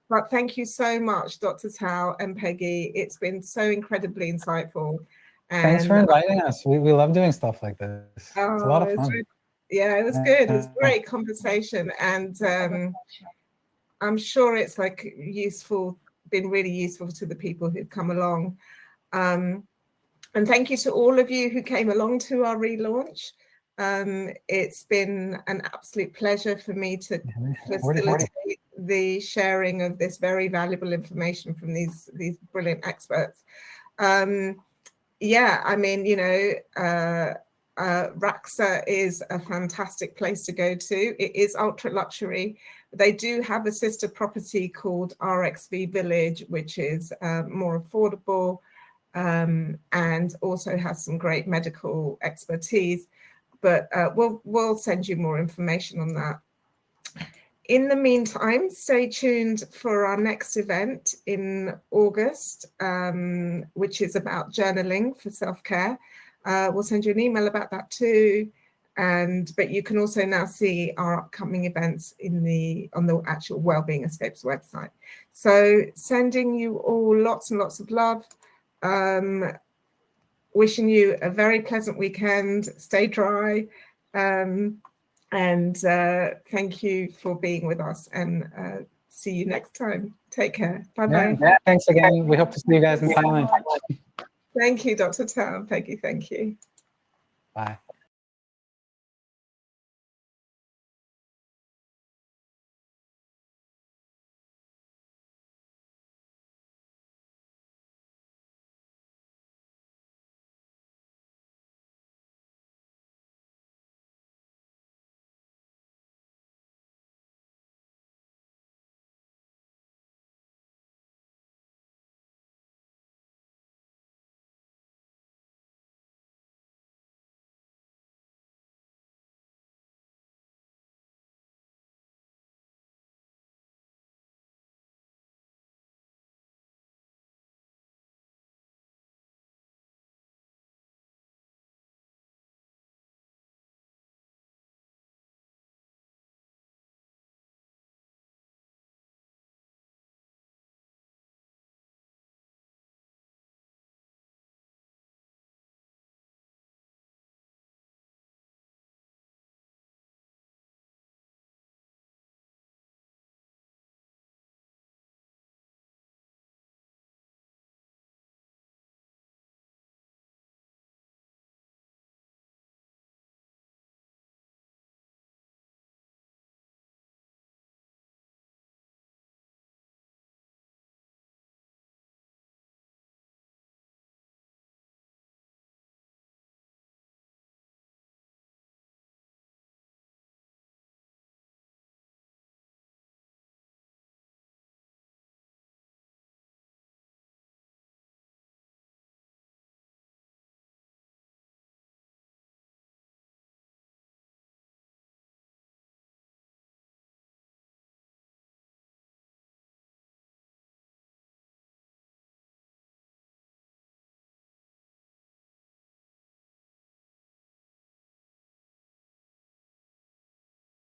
[SPEAKER 1] But thank you so much, Dr. Tao and Peggy. It's been so incredibly insightful. And
[SPEAKER 3] thanks for inviting us. We love doing stuff like this. It's a lot of fun.
[SPEAKER 1] It was good. It was a great conversation. And I'm sure it's been really useful to the people who've come along. And thank you to all of you who came along to our relaunch. It's been an absolute pleasure for me to facilitate the sharing of this very valuable information from these brilliant experts. RAKxa is a fantastic place to go to. It is ultra luxury. They do have a sister property called RAKxa Village, which is more affordable and also has some great medical expertise. But we'll send you more information on that. In the meantime, stay tuned for our next event in August, which is about journaling for self-care. We'll send you an email about that too. But you can also now see our upcoming events on the actual Wellbeing Escapes website. So sending you all lots and lots of love. Wishing you a very pleasant weekend. Stay dry. And thank you for being with us, and see you next time. Take care. Bye-bye.
[SPEAKER 3] Yeah, thanks again. We hope to see you guys in Thailand.
[SPEAKER 1] Thank you, Dr. Tao. Peggy, thank you.
[SPEAKER 3] Bye.